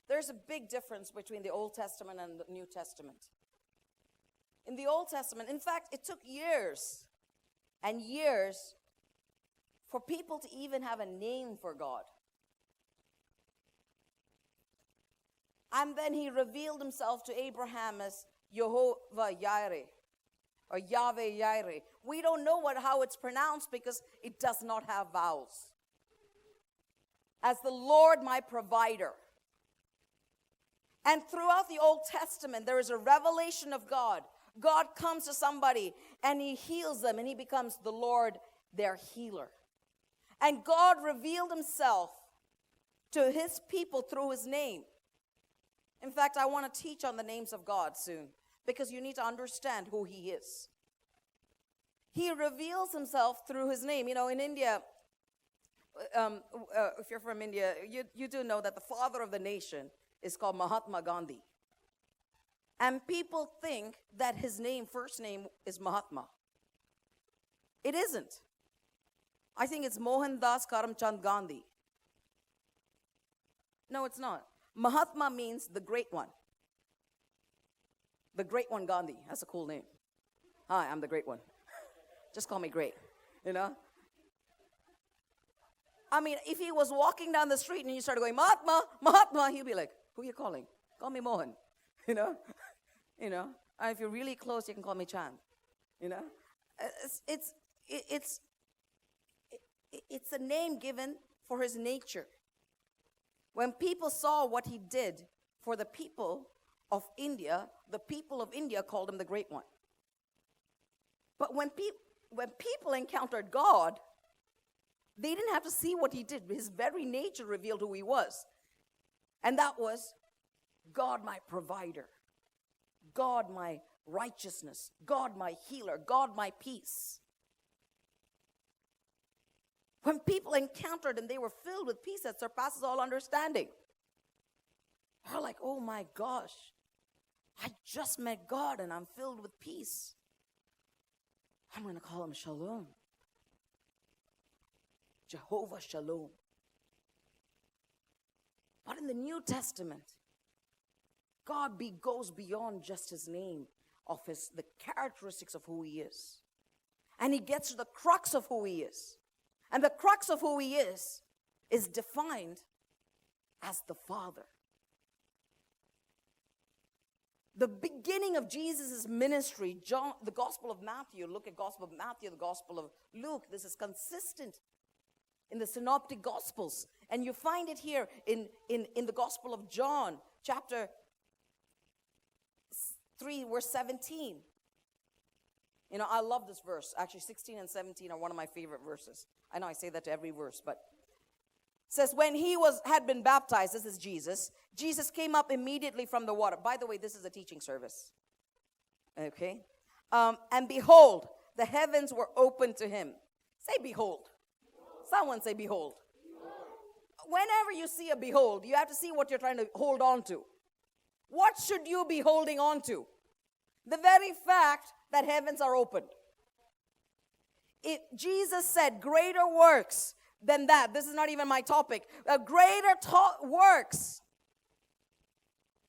There's a big difference between the Old Testament and the New Testament. In the Old Testament, in fact, it took years and years for people to even have a name for God. And then he revealed himself to Abraham as Jehovah Jireh, or Yahweh Jireh. We don't know how it's pronounced because it does not have vowels. As the Lord my provider. And throughout the Old Testament, there is a revelation of God. God comes to somebody and he heals them and he becomes the Lord, their healer. And God revealed himself to his people through his name. In fact, I want to teach on the names of God soon because you need to understand who he is. He reveals himself through his name. You know, in India, if you're from India, you do know that the father of the nation is called Mahatma Gandhi. And people think that his first name is Mahatma. It isn't. I think it's Mohandas Karamchand Gandhi. No, it's not. Mahatma means the great one. The great one Gandhi. That's a cool name. Hi, I'm the great one. Just call me great, you know? I mean, if he was walking down the street and you started going, Mahatma, Mahatma, he'd be like, who are you calling? Call me Mohan, you know? You know? If you're really close, you can call me Chand, you know? It's a name given for his nature. When people saw what he did for the people of India, the people of India called him the Great One. But when people encountered God, they didn't have to see what he did. His very nature revealed who he was. And that was God my provider, God my righteousness, God my healer, God my peace. When people encountered him, they were filled with peace that surpasses all understanding. They're like, oh my gosh, I just met God and I'm filled with peace. I'm going to call him Shalom. Jehovah Shalom. But in the New Testament, God goes beyond just his name, of the characteristics of who he is. And he gets to the crux of who he is. And the crux of who he is defined as the Father. The beginning of Jesus' ministry, the Gospel of Matthew, look at Gospel of Matthew, the Gospel of Luke, this is consistent in the Synoptic Gospels. And you find it here in the Gospel of John, chapter 3, verse 17. You know, I love this verse. Actually, 16 and 17 are one of my favorite verses. I know I say that to every verse, but it says, when he had been baptized, this is Jesus came up immediately from the water. By the way, this is a teaching service. Okay? And behold, the heavens were opened to him. Say behold. Someone say behold. Whenever you see a behold, you have to see what you're trying to hold on to. What should you be holding on to? The very fact that heavens are opened. Jesus said, greater works than that. This is not even my topic. Greater works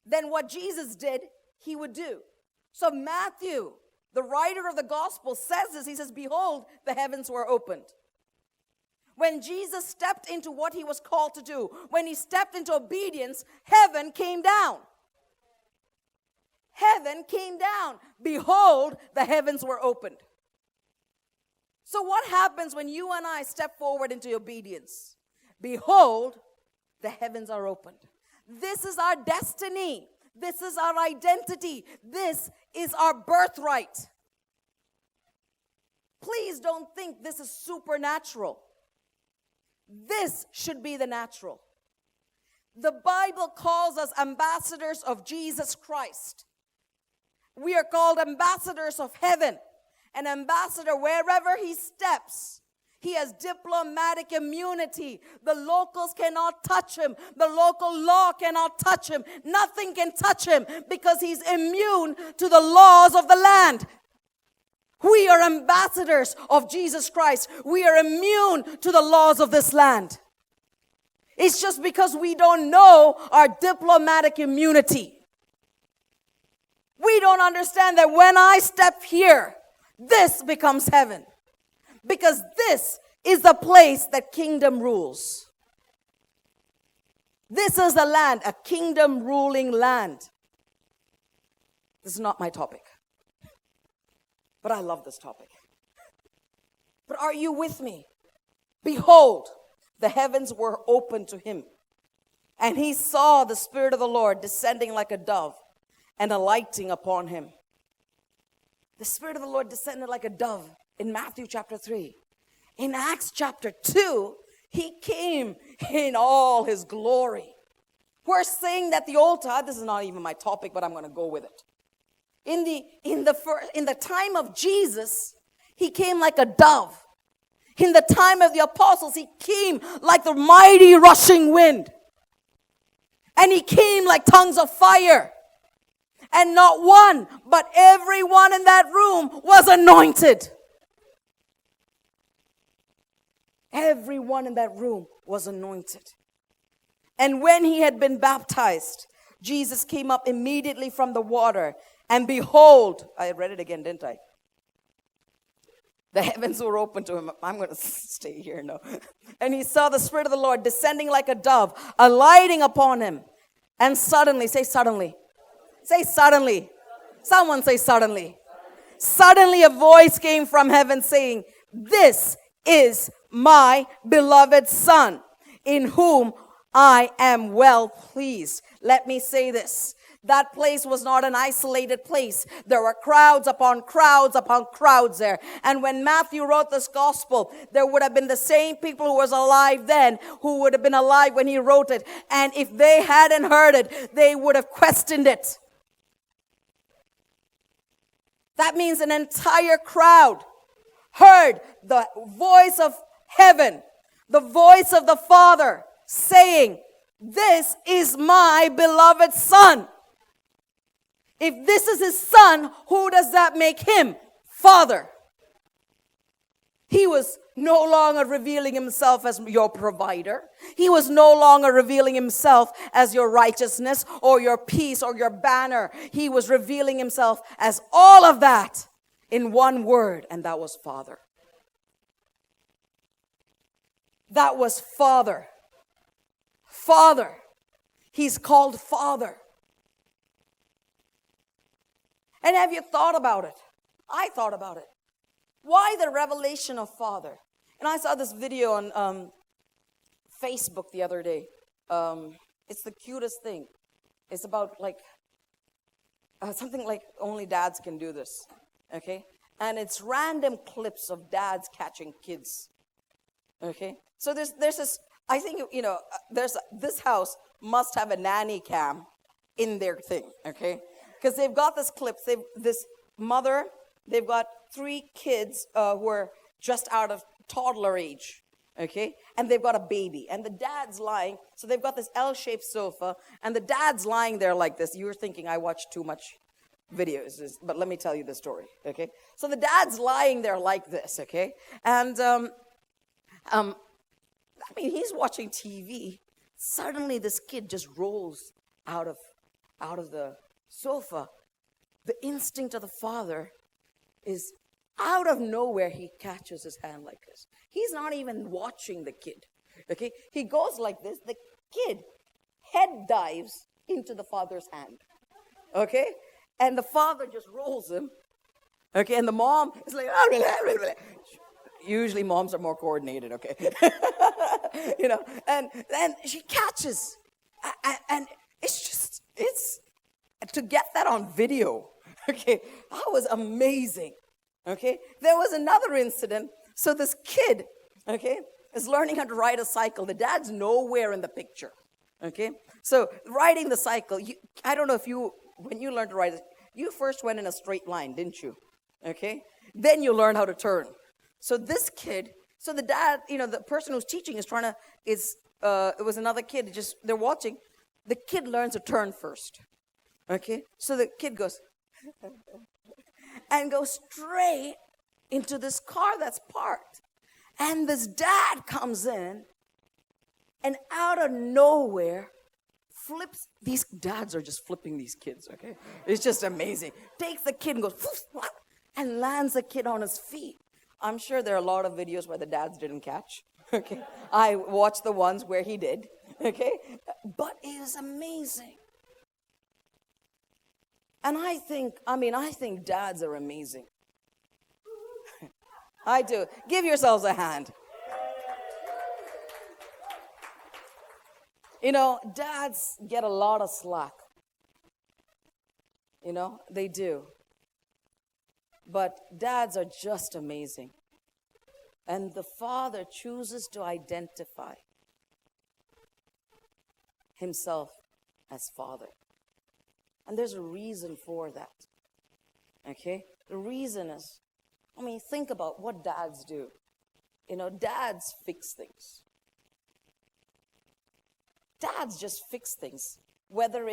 than what Jesus did, he would do. So Matthew, the writer of the gospel, says this. He says, behold, the heavens were opened. When Jesus stepped into what he was called to do, when he stepped into obedience, heaven came down. Heaven came down. Behold, the heavens were opened. So what happens when you and I step forward into obedience? Behold, the heavens are opened. This is our destiny. This is our identity. This is our birthright. Please don't think this is supernatural. This should be the natural. The Bible calls us ambassadors of Jesus Christ. We are called ambassadors of heaven. An ambassador, wherever he steps, he has diplomatic immunity. The locals cannot touch him. The local law cannot touch him. Nothing can touch him because he's immune to the laws of the land. We are ambassadors of Jesus Christ. We are immune to the laws of this land. It's just because we don't know our diplomatic immunity. We don't understand that when I step here, this becomes heaven. Because this is the place that kingdom rules. This is a land, a kingdom ruling land. This is not my topic. But I love this topic. But are you with me? Behold, the heavens were opened to him. And he saw the Spirit of the Lord descending like a dove and alighting upon him. The Spirit of the Lord descended like a dove in Matthew chapter 3. In Acts chapter 2, he came in all his glory. We're saying that the old time, this is not even my topic, but I'm going to go with it. In the time of Jesus, he came like a dove. In the time of the apostles, he came like the mighty rushing wind. And he came like tongues of fire. And not one, but everyone in that room was anointed. Everyone in that room was anointed. And when he had been baptized, Jesus came up immediately from the water. And behold, I read it again, didn't I? The heavens were open to him. I'm going to stay here now. And he saw the Spirit of the Lord descending like a dove, alighting upon him. And suddenly, say suddenly. Say suddenly. Someone say suddenly. Suddenly a voice came from heaven saying, "This is my beloved Son, in whom I am well pleased." Let me say this. That place was not an isolated place. There were crowds upon crowds upon crowds there. And when Matthew wrote this gospel, there would have been the same people who was alive then who would have been alive when he wrote it. And if they hadn't heard it, they would have questioned it. That means an entire crowd heard the voice of heaven, the voice of the Father saying, "This is my beloved Son." If this is his Son, who does that make him? Father. He was no longer revealing himself as your provider. He was no longer revealing himself as your righteousness or your peace or your banner. He was revealing himself as all of that in one word, and that was Father. That was Father. Father. He's called Father. And have you thought about it? I thought about it. Why the revelation of Father? And I saw this video on Facebook the other day. It's the cutest thing. It's about like something like only dads can do this. Okay? And it's random clips of dads catching kids. Okay? So there's this, I think, there's this house must have a nanny cam in their thing. Okay? Because they've got this clip. This mother, they've got 3 kids who are just out of toddler age, okay? And they've got a baby. And the dad's lying. So they've got this L-shaped sofa. And the dad's lying there like this. You're thinking, I watch too much videos. But let me tell you the story, okay? So the dad's lying there like this, okay? And, he's watching TV. Suddenly this kid just rolls out of the sofa. The instinct of the father is out of nowhere, he catches his hand like this. He's not even watching the kid. Okay? He goes like this. The kid head dives into the father's hand. Okay? And the father just rolls him. Okay? And the mom is like, usually moms are more coordinated, okay? And she catches. And it's to get that on video, okay, that was amazing, okay? There was another incident. So this kid, okay, is learning how to ride a cycle. The dad's nowhere in the picture, okay? So riding the cycle, I don't know if when you learned to ride, you first went in a straight line, didn't you? Okay? Then you learn how to turn. So this kid, so the dad, the person who's teaching is it was another kid, they're watching. The kid learns to turn first. Okay, so the kid goes and goes straight into this car that's parked. And this dad comes in And out of nowhere, flips, these dads are just flipping these kids, okay? It's just amazing. Takes the kid and goes, and lands the kid on his feet. I'm sure there are a lot of videos where the dads didn't catch, okay? I watched the ones where he did, okay? But it is amazing. And I think dads are amazing. I do. Give yourselves a hand. You know, dads get a lot of slack. You know, they do. But dads are just amazing. And the father chooses to identify himself as father. And there's a reason for that. Okay? The reason is, think about what dads do. You know, dads fix things. Dads just fix things. Whether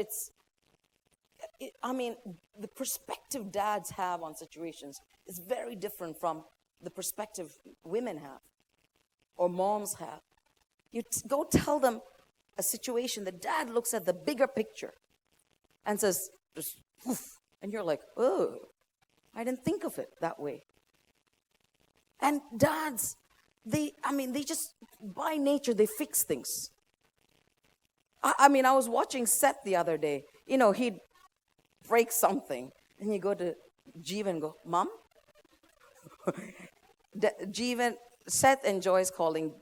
the perspective dads have on situations is very different from the perspective women have or moms have. You go tell them a situation, the dad looks at the bigger picture and says, and you're like, oh, I didn't think of it that way. And dads, they just, by nature, they fix things. I was watching Seth the other day. You know, he'd break something. And you go to Jeevan and go, Mom? Seth enjoys calling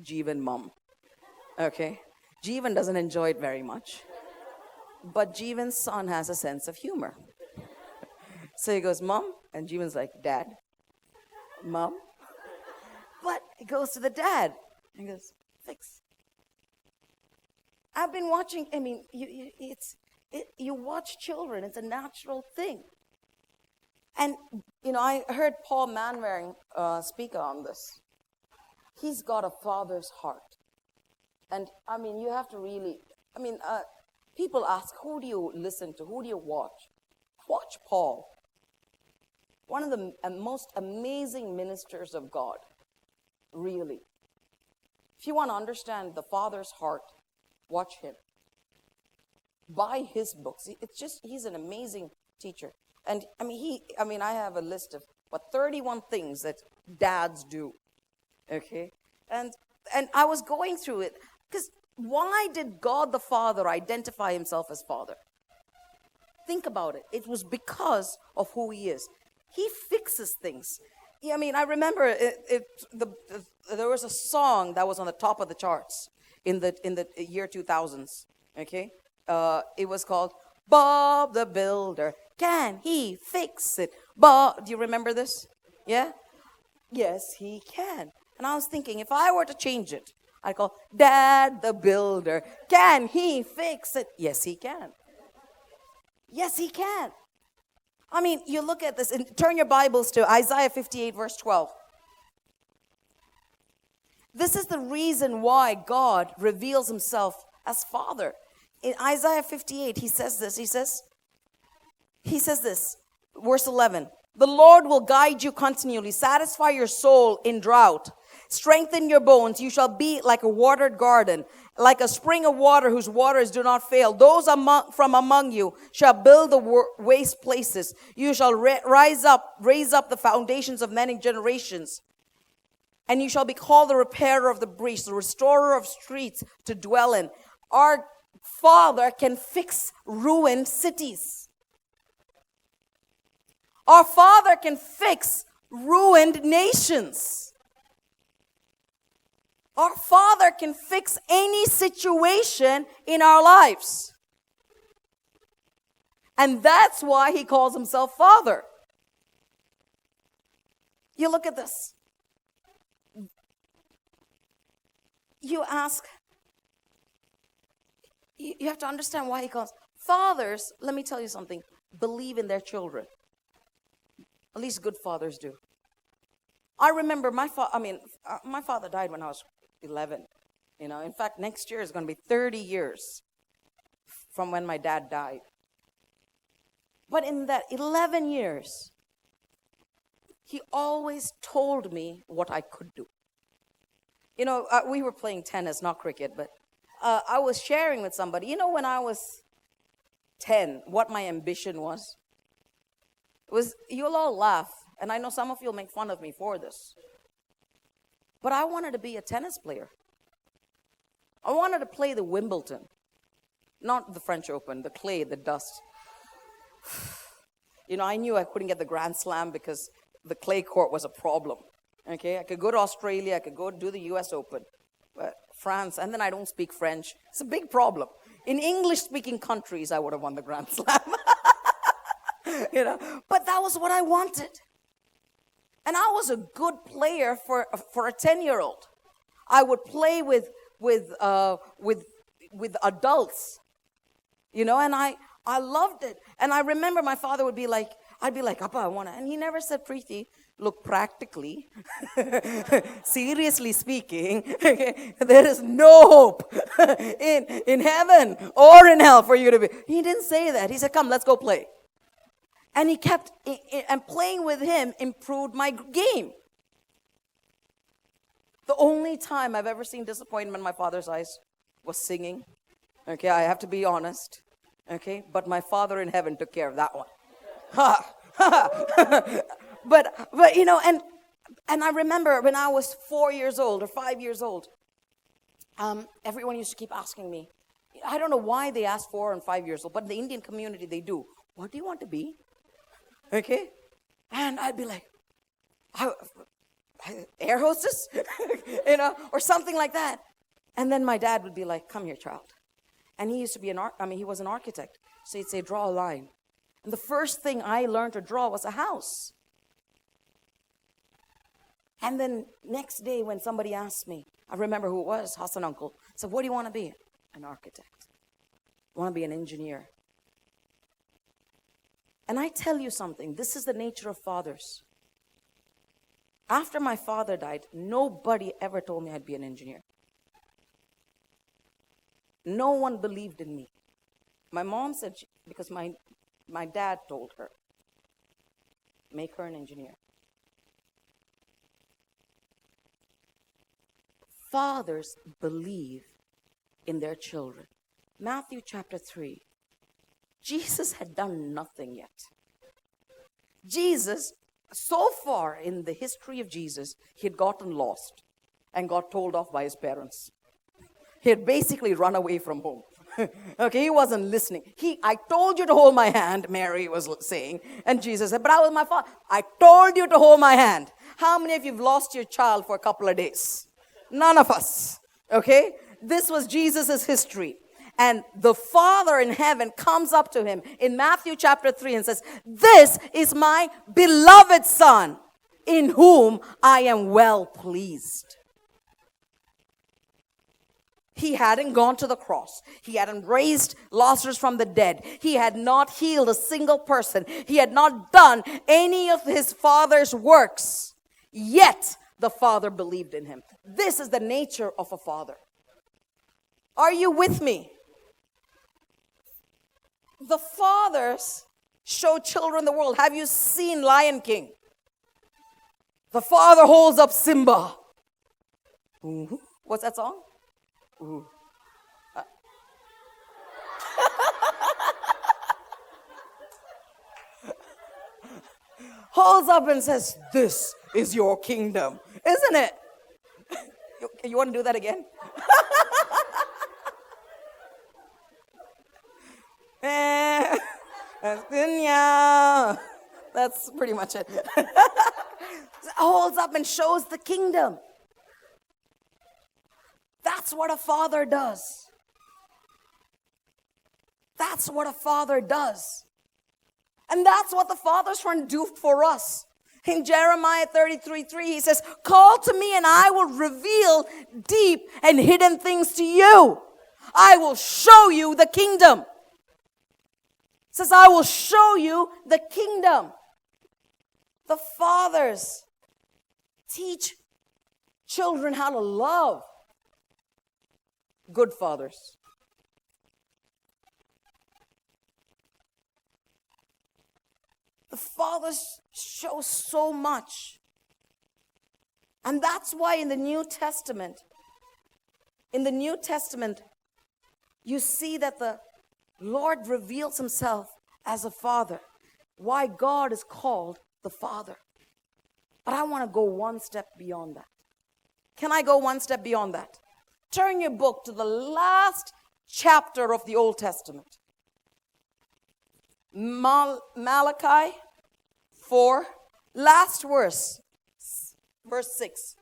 Jeevan Mom. Okay? Jeevan doesn't enjoy it very much. But Jeevan's son has a sense of humor. So he goes, Mom? And Jeevan's like, Dad? Mom? But he goes to the dad. And he goes, fix. I've been watching, you watch children. It's a natural thing. And, I heard Paul Manwaring speak on this. He's got a father's heart. And, you have to really, people ask, who do you listen to? Who do you watch? Watch Paul. One of the most amazing ministers of God, really. If you want to understand the father's heart, watch him. Buy his books. He's an amazing teacher. And I have a list of 31 things that dads do. Okay? And I was going through it because why did God the Father identify himself as Father? Think about it. It was because of who he is. He fixes things. I remember there was a song that was on the top of the charts in the year 2000s. Okay, it was called "Bob the Builder." Can he fix it? Bob, do you remember this? Yeah. Yes, he can. And I was thinking, if I were to change it, I'd call Dad the Builder. Can he fix it? Yes, he can. Yes, he can. You look at this and turn your Bibles to Isaiah 58, verse 12. This is the reason why God reveals himself as Father. In Isaiah 58, he says this. He says this, verse 11. The Lord will guide you continually, satisfy your soul in drought, strengthen your bones. You shall be like a watered garden, like a spring of water whose waters do not fail. Those from among you shall build the waste places. You shall raise up the foundations of many generations. And you shall be called the repairer of the breach, the restorer of streets to dwell in. Our Father can fix ruined cities. Our Father can fix ruined nations. Our Father can fix any situation in our lives. And that's why he calls himself Father. You look at this. You ask, you have to understand why he calls. Fathers, let me tell you something, believe in their children. At least good fathers do. I remember my father died when I was 11. In fact, next year is going to be 30 years from when my dad died. But in that 11 years, he always told me what I could do. We were playing tennis, not cricket, but I was sharing with somebody. When I was 10, what my ambition was? You'll all laugh, and I know some of you will make fun of me for this. But I wanted to be a tennis player. I wanted to play the Wimbledon. Not the French Open, the clay, the dust. I knew I couldn't get the Grand Slam because the clay court was a problem. Okay, I could go to Australia, I could go do the US Open, but France, and then I don't speak French. It's a big problem. In English-speaking countries, I would have won the Grand Slam. But that was what I wanted. And I was a good player for a 10-year-old. I would play with adults, and I loved it. And I remember my father would be like, I'd be like, Appa, I want to. And he never said, Preeti, look, practically, seriously speaking, there is no hope in heaven or in hell for you to be. He didn't say that. He said, come, let's go play. And he kept, and playing with him improved my game. The only time I've ever seen disappointment in my father's eyes was singing. Okay, I have to be honest. Okay, but my Father in heaven took care of that one. But and I remember when I was 4 years old or 5 years old, everyone used to keep asking me. I don't know why they ask 4 and 5 years old, but in the Indian community they do. What do you want to be? Okay, and I'd be like, air hostess, or something like that. And then my dad would be like, come here, child. And he used to be he was an architect. So he'd say, draw a line. And the first thing I learned to draw was a house. And then next day when somebody asked me, I remember who it was, Hassan uncle, said, what do you want to be? An architect. I want to be an engineer. And I tell you something, this is the nature of fathers. After my father died, nobody ever told me I'd be an engineer. No one believed in me. My mom said, because my dad told her, make her an engineer. Fathers believe in their children. Matthew chapter 3. Jesus had done nothing yet. Jesus, so far in the history of Jesus, he had gotten lost and got told off by his parents. He had basically run away from home. Okay, he wasn't listening. I told you to hold my hand, Mary was saying. And Jesus said, but I was my father. I told you to hold my hand. How many of you have lost your child for a couple of days? None of us. Okay? This was Jesus' history. And the Father in heaven comes up to him in Matthew chapter 3 and says, this is my beloved Son, in whom I am well pleased. He hadn't gone to the cross. He hadn't raised Lazarus from the dead. He had not healed a single person. He had not done any of his Father's works. Yet the Father believed in him. This is the nature of a father. Are you with me? The fathers show children the world. Have you seen Lion King? The father holds up Simba. Ooh. What's that song? Ooh. Holds up and says, this is your kingdom. Isn't it? You want to do that again? That's pretty much it. Holds up and shows the kingdom. That's what a father does. That's what a father does. And that's what the Father's trying to do for us. In Jeremiah 33:3, he says, call to me and I will reveal deep and hidden things to you. I will show you the kingdom. It says, I will show you the kingdom. The fathers teach children how to love. Good fathers. The fathers show so much. And that's why in the New Testament, you see that the Lord reveals himself as a father. Why God is called the Father. But I want to go one step beyond that. Can I go one step beyond that? Turn your book to the last chapter of the Old Testament. Malachi 4, last verse, verse 6.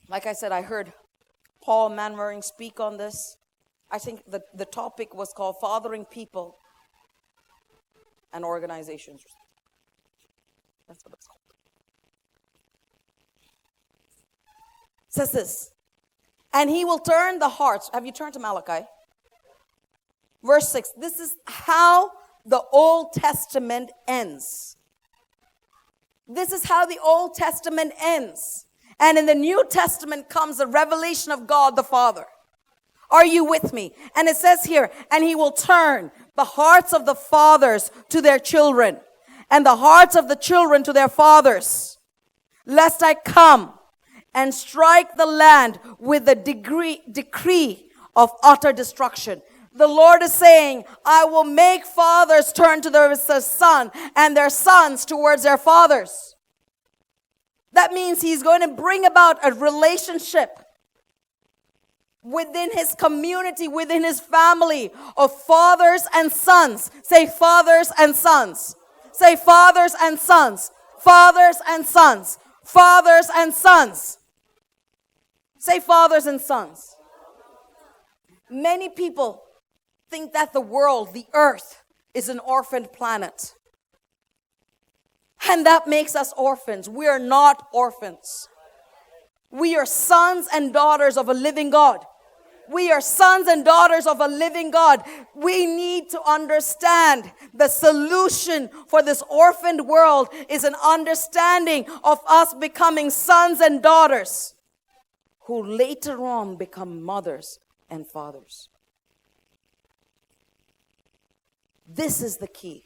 Like I said, I heard Paul Manwaring speak on this. I think the topic was called Fathering People and Organizations. That's what it's called. It says this, and he will turn the hearts. Have you turned to Malachi? Verse 6. This is how the Old Testament ends. This is how the Old Testament ends. And in the New Testament comes the revelation of God the Father. Are you with me? And it says here, and he will turn the hearts of the fathers to their children, and the hearts of the children to their fathers, lest I come and strike the land with the decree of utter destruction. The Lord is saying, I will make fathers turn to their son, and their sons towards their fathers. That means he's going to bring about a relationship within his community, within his family of fathers and sons. Say fathers and sons. Say fathers and sons. Fathers and sons. Fathers and sons. Say fathers and sons. Many people think that the world, the earth, is an orphaned planet. And that makes us orphans. We are not orphans. We are sons and daughters of a living God. We are sons and daughters of a living God. We need to understand the solution for this orphaned world is an understanding of us becoming sons and daughters who later on become mothers and fathers. This is the key.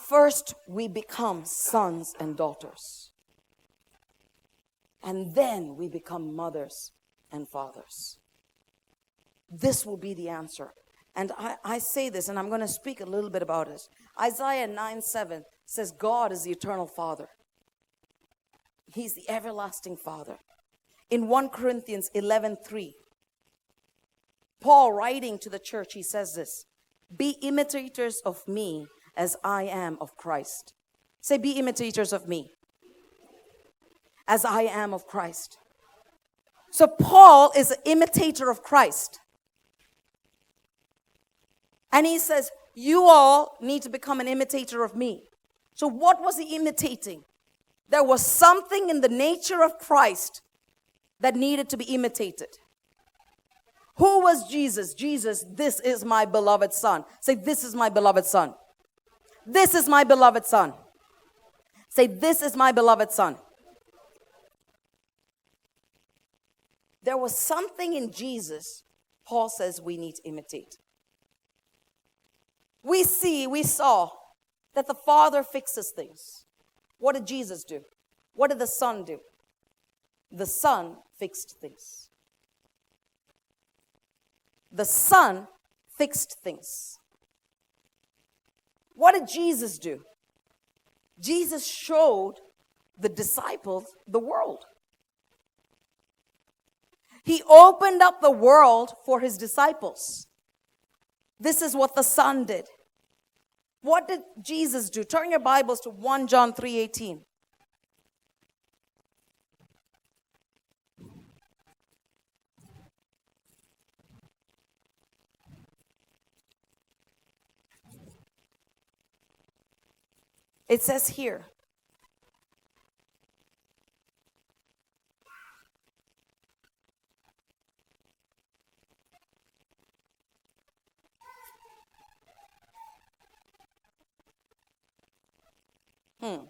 First, we become sons and daughters. And then we become mothers and fathers. This will be the answer. And I say this, and I'm going to speak a little bit about it. Isaiah 9:7 says God is the eternal Father. He's the everlasting Father. In 1 Corinthians 11:3, Paul writing to the church, he says this, be imitators of me as I am of Christ. Say, be imitators of me as I am of Christ. So Paul is an imitator of Christ. And he says, you all need to become an imitator of me. So what was he imitating? There was something in the nature of Christ that needed to be imitated. Who was Jesus? Jesus, this is my beloved Son. Say, this is my beloved Son. This is my beloved Son. Say, this is my beloved Son. There was something in Jesus, Paul says, we need to imitate. We saw that the Father fixes things. What did Jesus do? What did the Son do? The Son fixed things. The Son fixed things. What did Jesus do? Jesus showed the disciples the world. He opened up the world for his disciples. This is what the Son did. What did Jesus do? Turn your Bibles to 1 John 3:18. It says here, Hmm.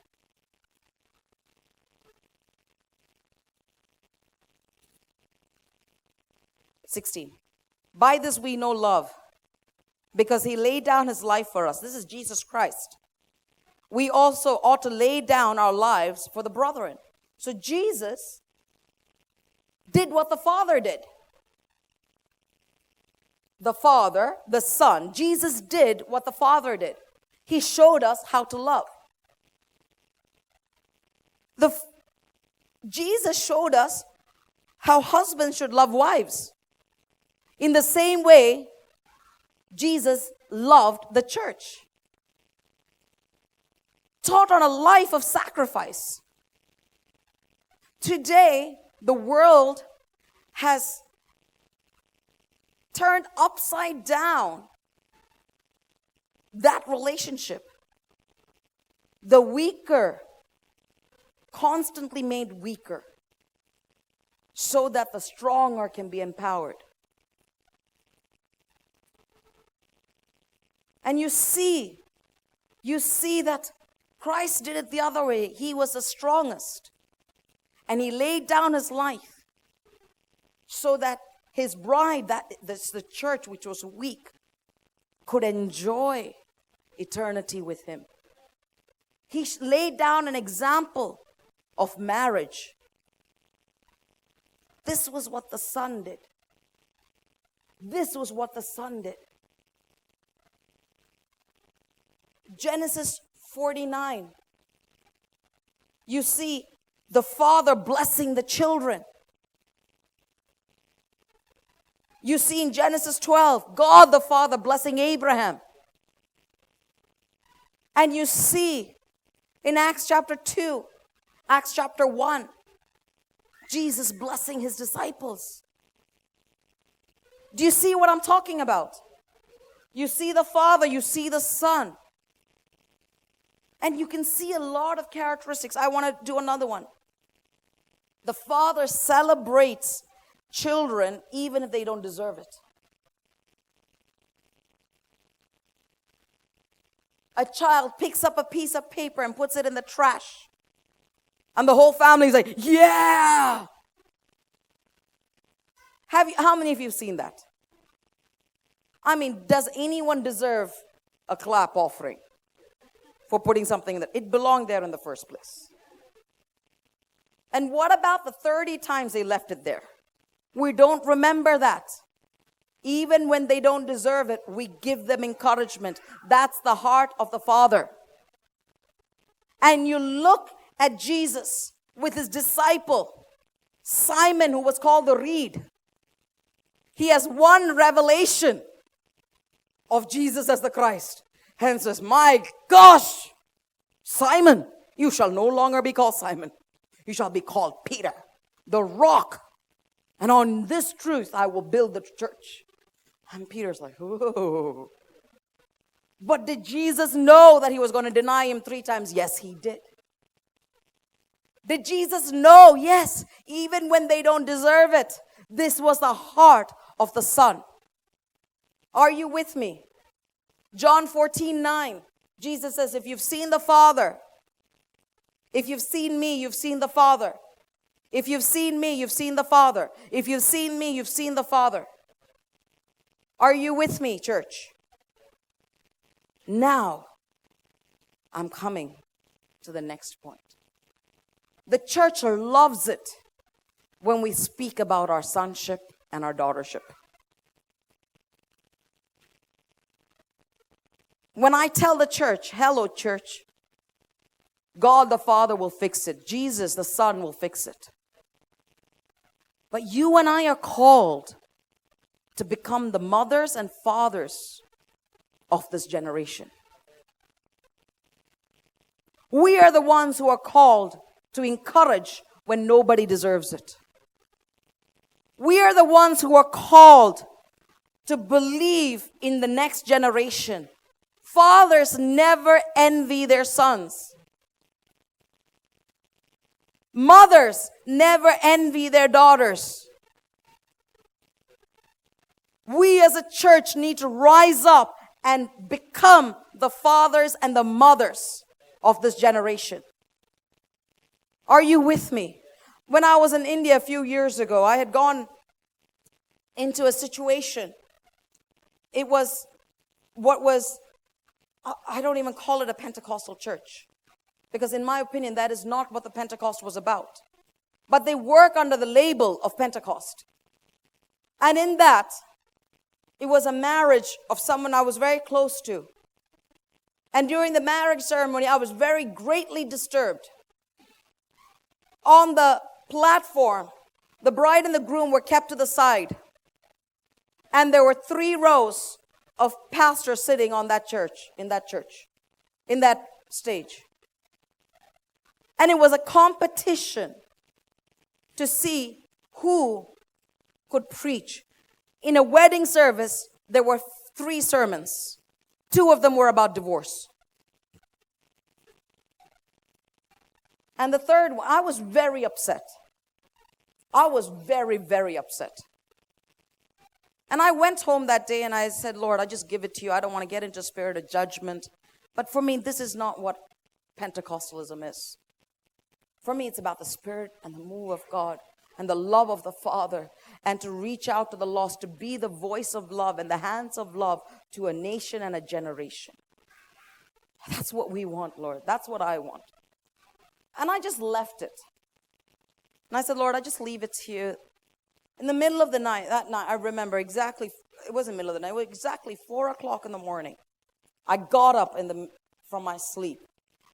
16. By this we know love, because he laid down his life for us. This is Jesus Christ. we also ought to lay down our lives for the brethren. So Jesus did what the Father did. The Father, the Son, Jesus did what the Father did. He showed us how to love. Jesus showed us how husbands should love wives. In the same way, Jesus loved the church. Taught on a life of sacrifice. Today, the world has turned upside down that relationship. The weaker constantly made weaker so that the stronger can be empowered. And you see that Christ did it the other way. He was the strongest. And he laid down his life so that his bride, that's the church which was weak, could enjoy eternity with him. He laid down an example of marriage. This was what the Son did. This was what the Son did. Genesis 49. You see the Father blessing the children. You see in Genesis 12, God the Father blessing Abraham. And you see in Acts chapter 2, Acts chapter 1, Jesus blessing his disciples. Do you see what I'm talking about? You see the Father, you see the Son. And you can see a lot of characteristics. I want to do another one. The Father celebrates children even if they don't deserve it. A child picks up a piece of paper and puts it in the trash. And the whole family is like, yeah! How many of you have seen that? I mean, does anyone deserve a clap offering for putting something in there? It belonged there in the first place. And what about the 30 times they left it there? We don't remember that. Even when they don't deserve it, we give them encouragement. That's the heart of the Father. And you look at Jesus with his disciple, Simon, who was called the reed. He has one revelation of Jesus as the Christ. Hence says, my gosh, Simon, you shall no longer be called Simon. You shall be called Peter, the rock. And on this truth, I will build the church. And Peter's like, whoa. But did Jesus know that he was going to deny him 3 times? Yes, he did. Did Jesus know? Yes, even when they don't deserve it. This was the heart of the Son. Are you with me? John 14:9. Jesus says, if you've seen the Father, if you've seen me, you've seen the Father. If you've seen me, you've seen the Father. If you've seen me, you've seen the Father. Are you with me, church? Now, I'm coming to the next point. The church loves it when we speak about our sonship and our daughtership. When I tell the church, hello, church, God the Father will fix it. Jesus the Son will fix it. But you and I are called to become the mothers and fathers of this generation. We are the ones who are called to encourage when nobody deserves it. We are the ones who are called to believe in the next generation. Fathers never envy their sons. Mothers never envy their daughters. We as a church need to rise up and become the fathers and the mothers of this generation. Are you with me? When I was in India a few years ago, I had gone into a situation. It was what was I don't even call it a Pentecostal church. Because in my opinion, that is not what the Pentecost was about. But they work under the label of Pentecost. And in that, it was a marriage of someone I was very close to. And during the marriage ceremony, I was very greatly disturbed. On the platform, the bride and the groom were kept to the side. And there were 3 rows of pastors sitting on that church, in that stage. And it was a competition to see who could preach. In a wedding service, there were 3 sermons. 2 of them were about divorce. And the third one, I was very upset. I was very, very upset. And I went home that day and I said, Lord, I just give it to you. I don't want to get into a spirit of judgment. But for me, this is not what Pentecostalism is. For me, it's about the Spirit and the move of God and the love of the Father, and to reach out to the lost, to be the voice of love and the hands of love to a nation and a generation. That's what we want, Lord. That's what I want. And I just left it. And I said, Lord, I just leave it to you. In the middle of the night, that night, I remember exactly, it wasn't middle of the night, it was exactly 4 o'clock in the morning. I got up from my sleep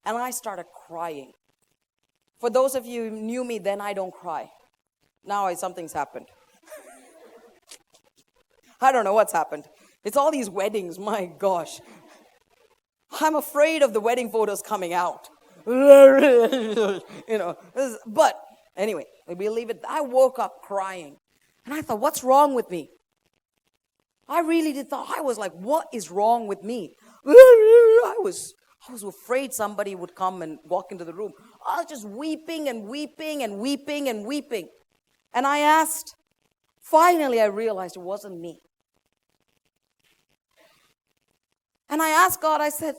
and I started crying. For those of you who knew me then, I don't cry. Now something's happened. I don't know what's happened. It's all these weddings, my gosh. I'm afraid of the wedding photos coming out. But anyway, we leave it. I woke up crying. And I thought, what's wrong with me? I really did thought, I was like, what is wrong with me? I was afraid somebody would come and walk into the room. I was just weeping and weeping and weeping and weeping. And I asked, finally I realized it wasn't me. And I asked God, I said,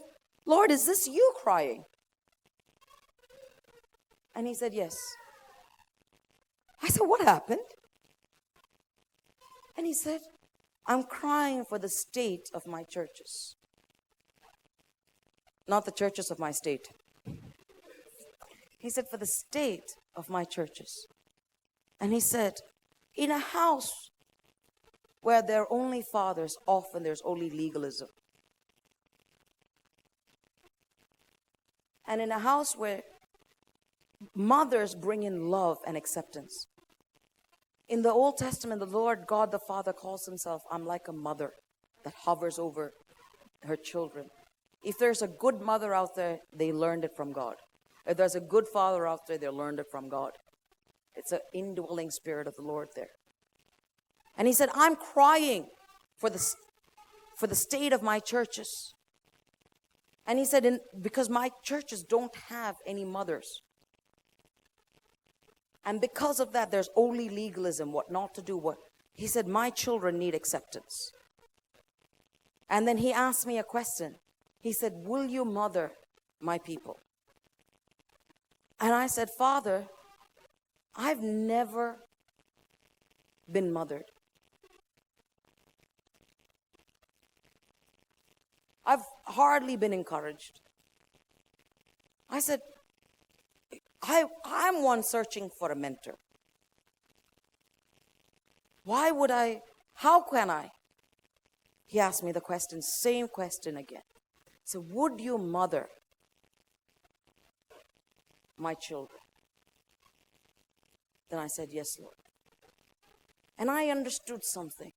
Lord, is this you crying? And he said, yes. I said, what happened? And he said, I'm crying for the state of my churches. Not the churches of my state. He said, for the state of my churches. And he said, in a house where there are only fathers, often there's only legalism. And in a house where mothers bring in love and acceptance. In the Old Testament, the Lord God the Father calls himself, I'm like a mother that hovers over her children. If there's a good mother out there, they learned it from God. If there's a good father out there, they learned it from God. It's an indwelling spirit of the Lord there. And he said, I'm crying for the state of my churches. And he said, because my churches don't have any mothers. And because of that, there's only legalism, what not to do, what. He said, my children need acceptance. And then he asked me a question. He said, will you mother my people? And I said, Father, I've never been mothered. I've hardly been encouraged. I said, I'm one searching for a mentor. How can I? He asked me the question, same question again. So would you mother my children? Then I said, yes, Lord. And I understood something.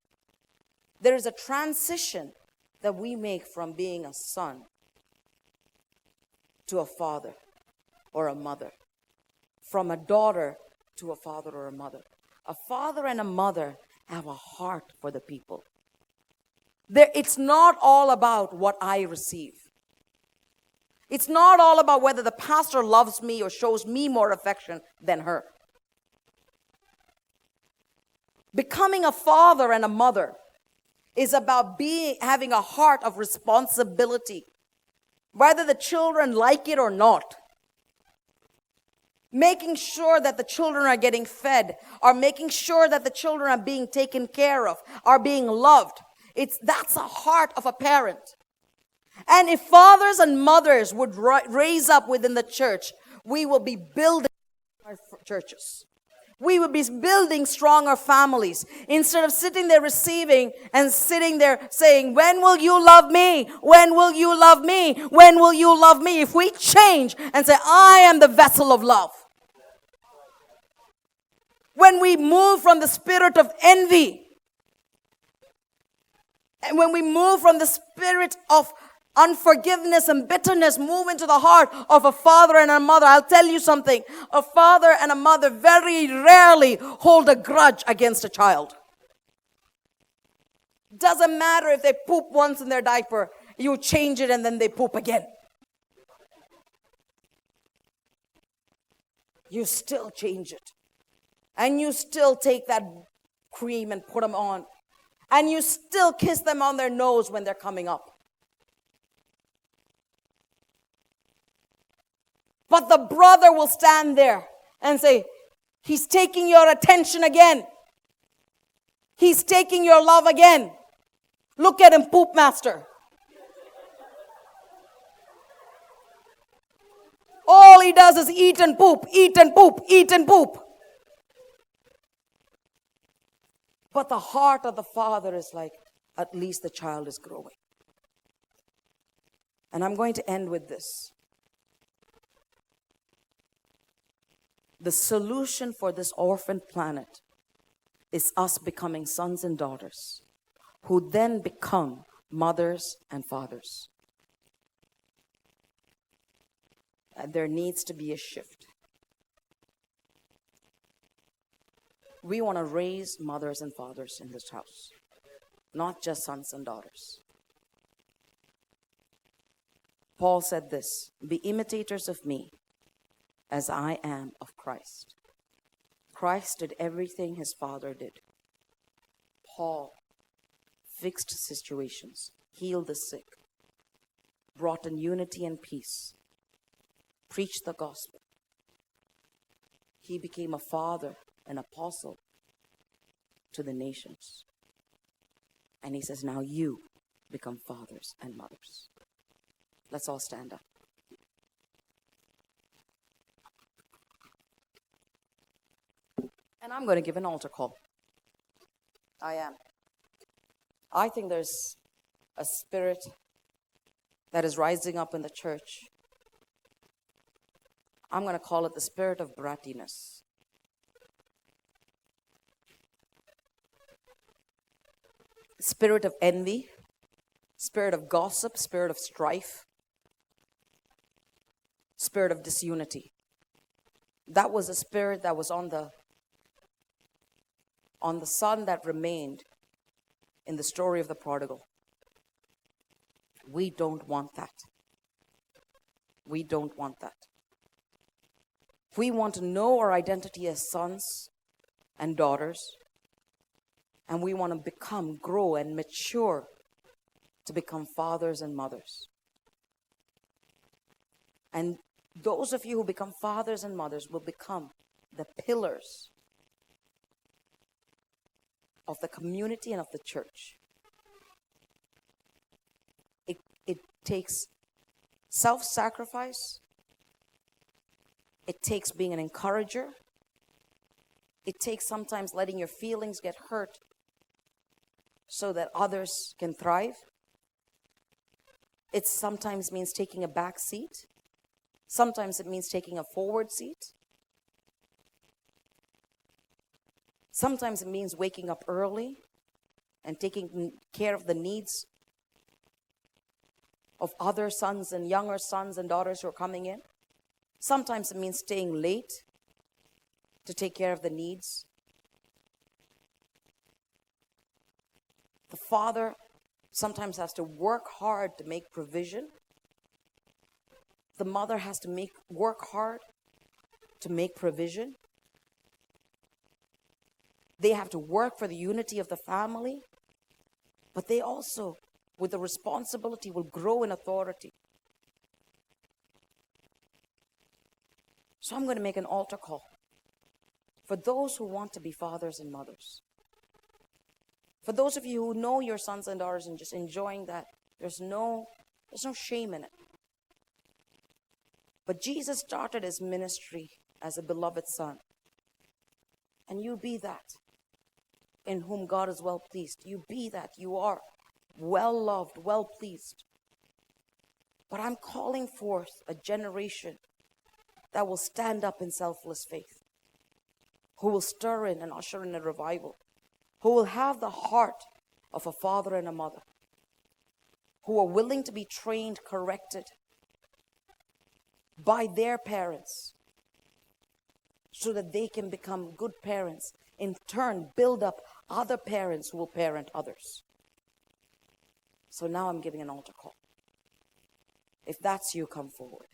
There is a transition that we make from being a son to a father or a mother. From a daughter to a father or a mother. A father and a mother have a heart for the people. It's not all about what I receive. It's not all about whether the pastor loves me or shows me more affection than her. Becoming a father and a mother is about having a heart of responsibility, whether the children like it or not. Making sure that the children are getting fed, or making sure that the children are being taken care of, are being loved. That's a heart of a parent. And if fathers and mothers would raise up within the church, we will be building our churches. We would be building stronger families. Instead of sitting there receiving and sitting there saying, when will you love me? When will you love me? When will you love me? If we change and say, I am the vessel of love. When we move from the spirit of envy, and when we move from the spirit of unforgiveness and bitterness, move into the heart of a father and a mother. I'll tell you something. A father and a mother very rarely hold a grudge against a child. Doesn't matter if they poop once in their diaper, you change it and then they poop again. You still change it. And you still take that cream and put them on. And you still kiss them on their nose when they're coming up. But the brother will stand there and say, he's taking your attention again. He's taking your love again. Look at him, poop master. All he does is eat and poop, eat and poop, eat and poop. But the heart of the father is like, at least the child is growing. And I'm going to end with this. The solution for this orphan planet is us becoming sons and daughters who then become mothers and fathers. And there needs to be a shift. We want to raise mothers and fathers in this house, not just sons and daughters. Paul said this, be imitators of me as I am of Christ. Christ did everything his Father did. Paul fixed situations, healed the sick, brought in unity and peace, preached the gospel. He became a father, an apostle to the nations. And he says, now you become fathers and mothers. Let's all stand up. And I'm going to give an altar call. I am. I think there's a spirit that is rising up in the church. I'm going to call it the spirit of brattiness. Spirit of envy, spirit of gossip, spirit of strife, spirit of disunity. That was a spirit that was on the son that remained in the story of the prodigal. We don't want that. We don't want that. We want to know our identity as sons and daughters, and we want to grow and mature to become fathers and mothers. And those of you who become fathers and mothers will become the pillars of the community and of the church. It takes self-sacrifice. It takes being an encourager. It takes sometimes letting your feelings get hurt so that others can thrive. It sometimes means taking a back seat. Sometimes it means taking a forward seat. Sometimes it means waking up early and taking care of the needs of other sons and younger sons and daughters who are coming in. Sometimes it means staying late to take care of the needs. The father sometimes has to work hard to make provision. The mother has to work hard to make provision. They have to work for the unity of the family, but they also, with the responsibility, will grow in authority. So I'm going to make an altar call for those who want to be fathers and mothers. For those of you who know your sons and daughters and just enjoying that, there's no There's no shame in it. But Jesus started his ministry as a beloved son. And you be that in whom God is well pleased. You be that. You are well loved, well pleased. But I'm calling forth a generation that will stand up in selfless faith, who will stir in and usher in a revival, who will have the heart of a father and a mother, who are willing to be trained, corrected by their parents so that they can become good parents, in turn build up other parents who will parent others. So now I'm giving an altar call. If that's you, come forward.